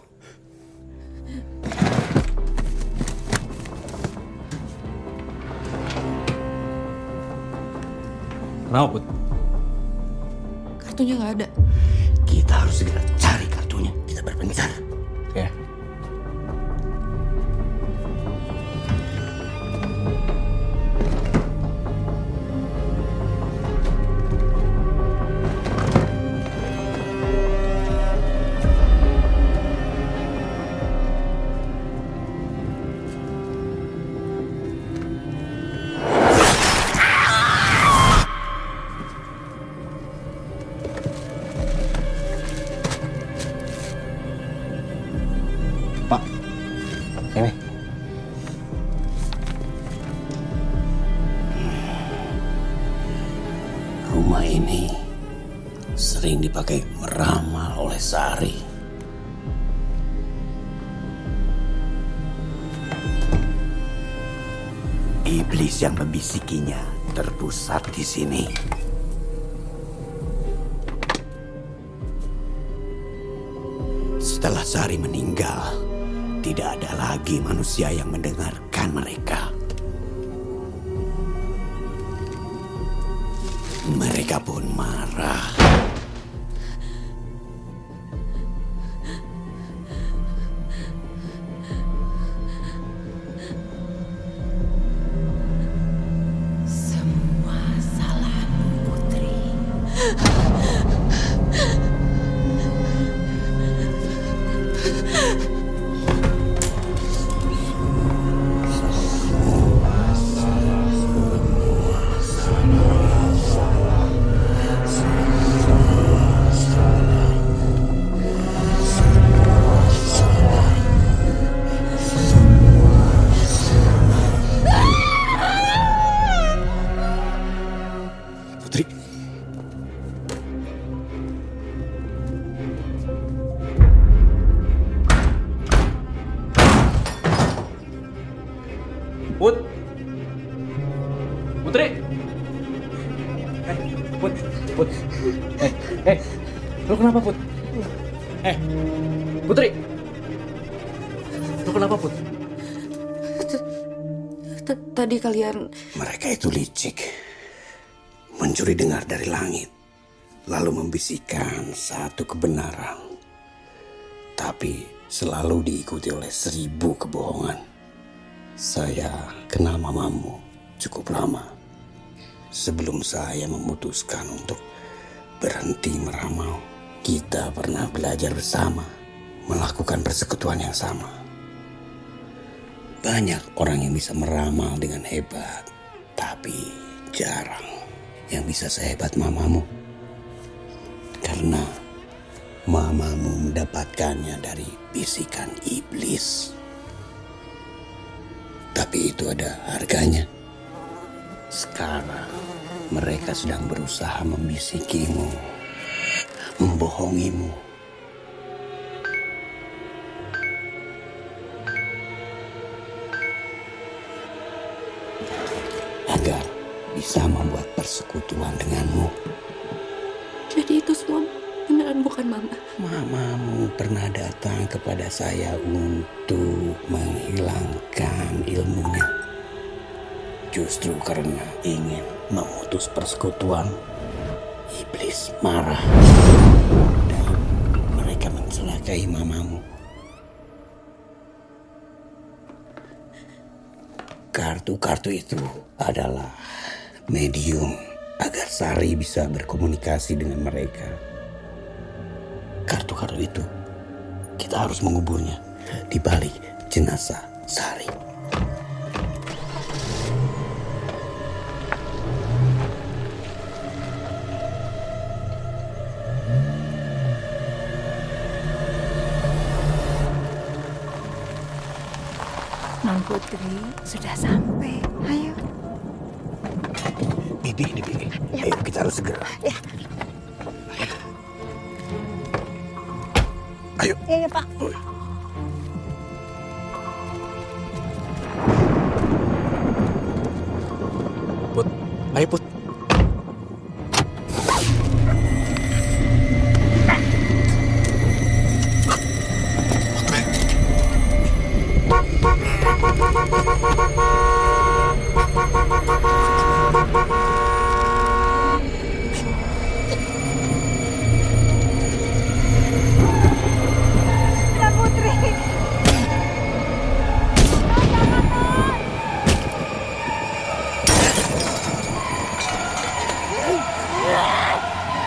Kenapa, Put? Kartunya nggak ada. Kita harus segera cari kartunya. Kita berpencar. Ya. Rumah ini sering dipakai meramal oleh Sari. Iblis yang membisikinya terpusat di sini. Setelah Sari meninggal, tidak ada lagi manusia yang mendengarkan mereka. Mereka pun marah. Semua salahmu, Putri. Putri. Put. Lu kenapa, Put? Putri. Lu kenapa, Put? Tadi kalian... Mereka itu licik. Mencuri dengar dari langit. Lalu membisikkan satu kebenaran. Tapi selalu diikuti oleh 1000 kebohongan. Saya kenal mamamu cukup lama. Sebelum saya memutuskan untuk berhenti meramal, kita pernah belajar bersama, melakukan persekutuan yang sama. Banyak orang yang bisa meramal dengan hebat, tapi jarang yang bisa sehebat mamamu. Karena mamamu mendapatkannya dari bisikan iblis. Tapi itu ada harganya. Sekarang mereka sedang berusaha membisikimu, membohongimu. Agar bisa membuat persekutuan denganmu. Jadi itu semua beneran bukan Mama? Mamamu pernah datang kepada saya untuk menghilangkan ilmunya. Justru karena ingin memutus persekutuan, iblis marah dan mereka mencelakai mamamu. Kartu-kartu itu adalah medium agar Sari bisa berkomunikasi dengan mereka. Kartu-kartu itu kita harus menguburnya di balik jenazah Sari. Putri sudah sampai. Ayo. Bibi, ayo kita harus segera. Ya. Ayo. Iya, Pak. Put, ayo Put.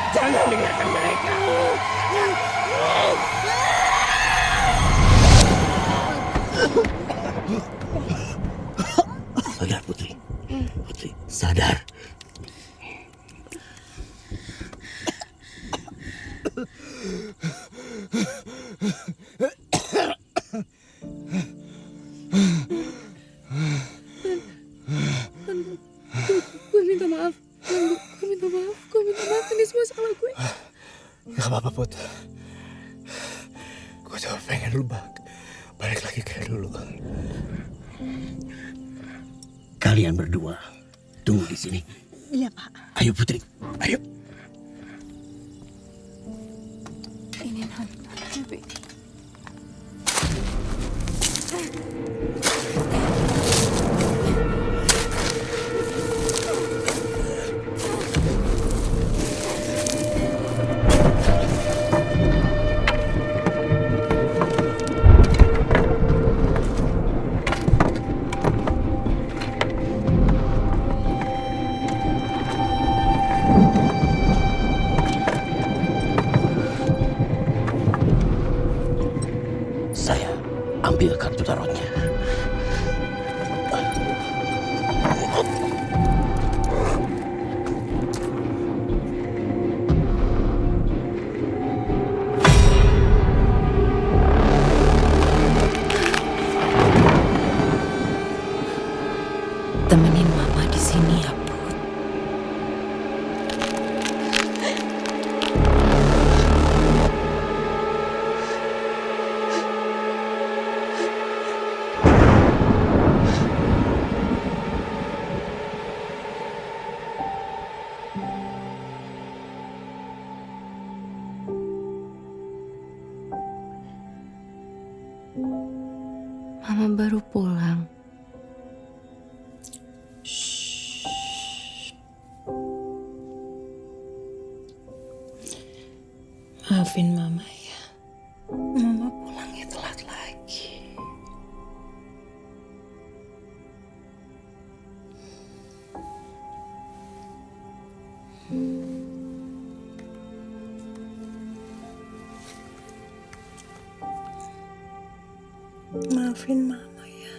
Jangan dengarkan mereka. Sadar Putri. Putri, sadar. Gue minta maaf. Gue minta maaf. Ini semua salah gue. Gak apa-apa Put. Gue cuma pengen lu balik lagi kayak dulu. Kalian berdua tunggu di sini. Iya, Pak. Ayo Putri, ayo. Ini non. Tapi Saya ambil kartu tarotnya. Temenin Mama di sini ya, Put. Mama baru pulang. Maafin Mama ya. Mama pulangnya telat lagi. Maafin Mama ya.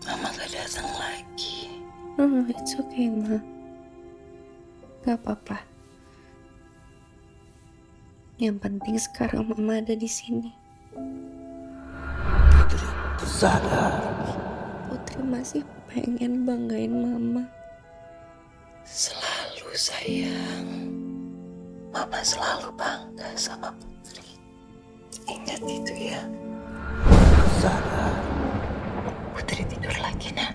Mama gak datang lagi. Oh, it's okay, Ma. Gak apa-apa. Yang penting sekarang Mama ada di sini. Putri, sadar. Putri masih pengen banggain Mama. Selalu sayang. Mama selalu bangga sama Putri. Ingat itu ya. Sadar. Putri tidur lagi, Nak.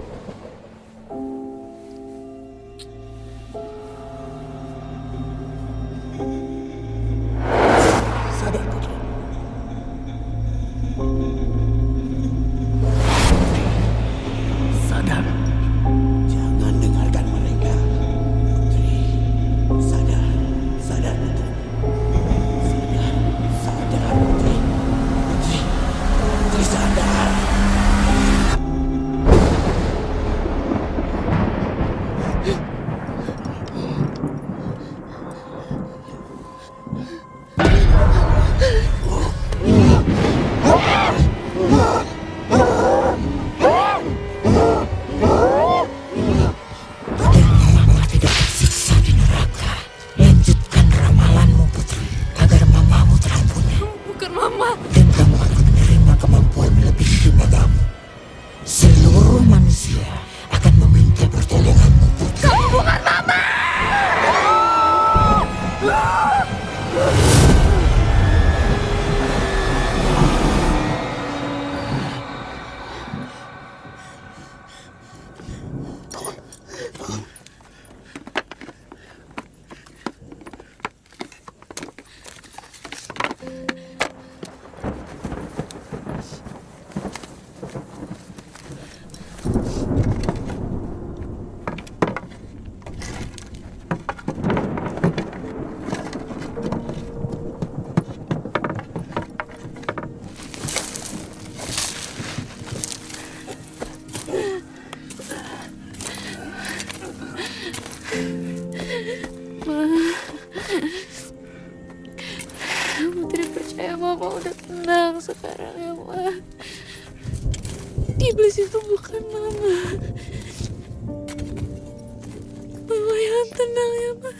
Sadar Putri. Sadar. Jangan dengarkan mereka. Putri, sadar. Sadar Putri. Sadar Putri. Putri sadar. Ma. Putri percaya Mama udah tenang sekarang ya, Ma. Iblis itu bukan Mama. Mama yang tenang ya, Ma.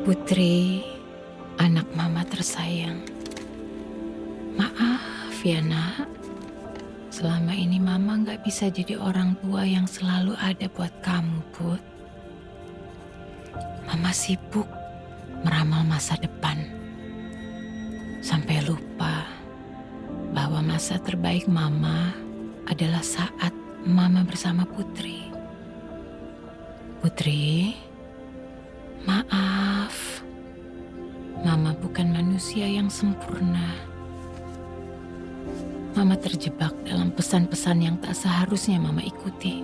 Putri, anak Mama tersayang. Maaf ya nak, selama ini Mama gak bisa jadi orang tua yang selalu ada buat kamu, Put. Mama sibuk meramal masa depan, sampai lupa bahwa masa terbaik Mama adalah saat Mama bersama Putri. Putri, maaf, Mama bukan manusia yang sempurna. Mama terjebak dalam pesan-pesan yang tak seharusnya Mama ikuti.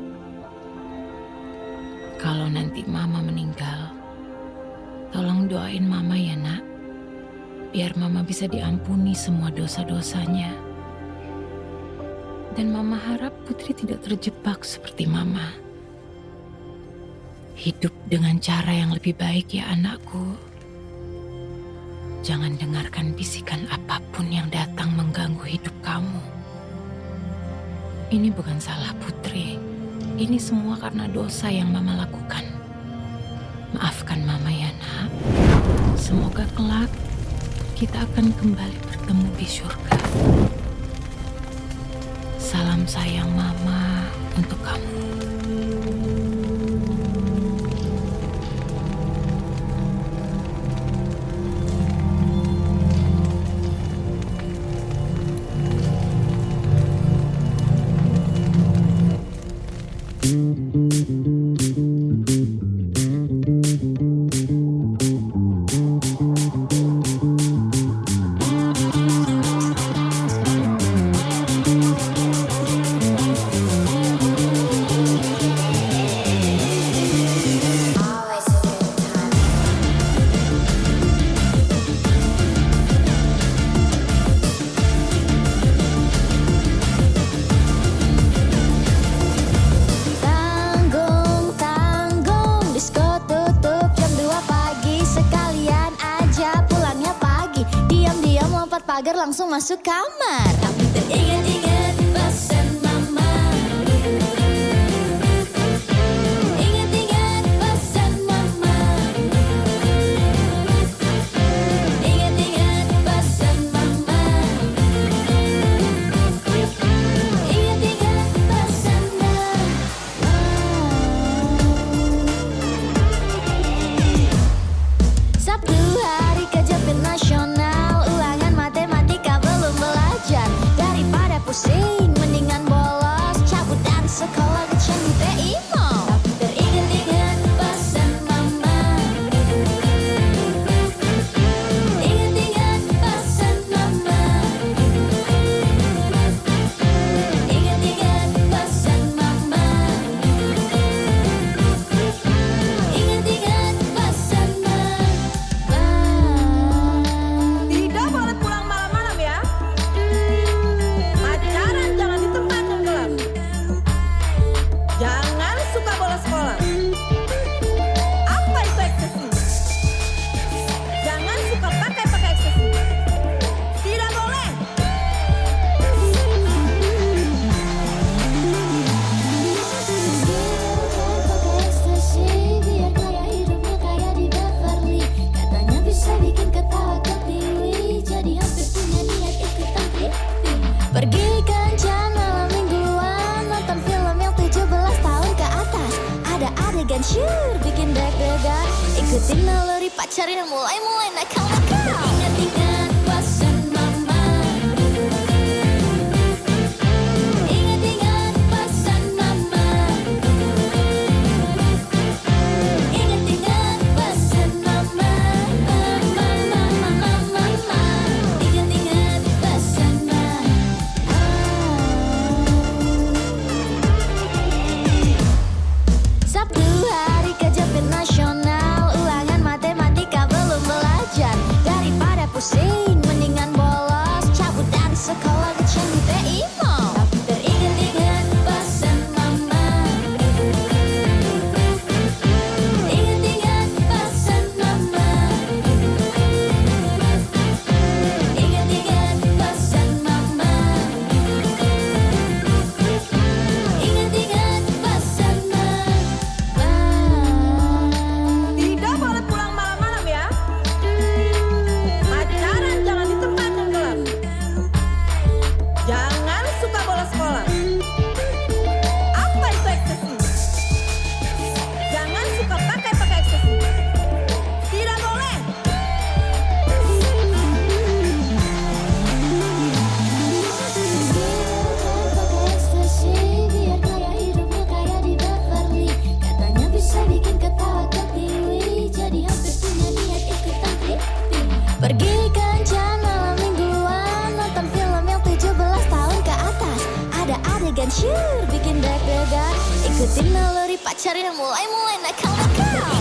Kalau nanti Mama meninggal, tolong doain Mama ya nak, biar Mama bisa diampuni semua dosa-dosanya. Dan Mama harap Putri tidak terjebak seperti Mama. Hidup dengan cara yang lebih baik ya anakku. Jangan dengarkan bisikan apapun yang datang mengganggu hidup kamu. Ini bukan salah Putri. Ini semua karena dosa yang Mama lakukan. Maafkan Mama ya nak. Semoga kelak kita akan kembali bertemu di surga. Salam sayang Mama untuk kamu. Pagar langsung masuk kamar. Tapi teringat-ingat pesan Mama. Ingat-ingat pesan Mama. Ingat-ingat pesan Mama. Ingat-ingat pesan Mama. Sabtu hari kerja nasional. Pusing, mendingan bolos, cabut dari sekolah ke Candi PI Mall. Tapi teringat-ingat pesan Mama. Ingat-ingat pesan Mama. Ingat-ingat pesan Mama. Ingat-ingat pesan Mama. Tidak boleh pulang malam-malam ya. syur bikin deg-degan. Ikutin naluri pacarin yang mulai-mulai nakal-nakal. Ingat-ingat pesan mama. Ingat-ingat pesan mama. Ingat-ingat pesan mama. Ingat-ingat pesan mama. Sabtu hari kerja nasional, ulangan matematika belum belajar. Daripada pusing, mendingan bolos, cabut dari sekolah ke Candi TI Mall. Tapi teringat-ingat pesan mama. Ingat-ingat pesan mama. Ingat-ingat pesan mama. Ingat-ingat pesan mama. Tidak boleh pulang malam-malam ya. Pacaran jangan di tempat yang gelap. Jangan suka bolos sekolah. Apa itu ekstasi? Jangan suka pakai ekstasi. Tidak boleh. Ekstasi biar kaya hidupnya kayak di Beverly. Katanya bisa bikin ketawa ketiwi. Jadi hampir punya niat ikutan tripping. Pergi kencan malam mingguan, nonton film yang 17 tahun ke atas. Ada adegan syur bikin deg-degan. Ikutin naluri pacarin yang mulai-mulai nakal-nakal.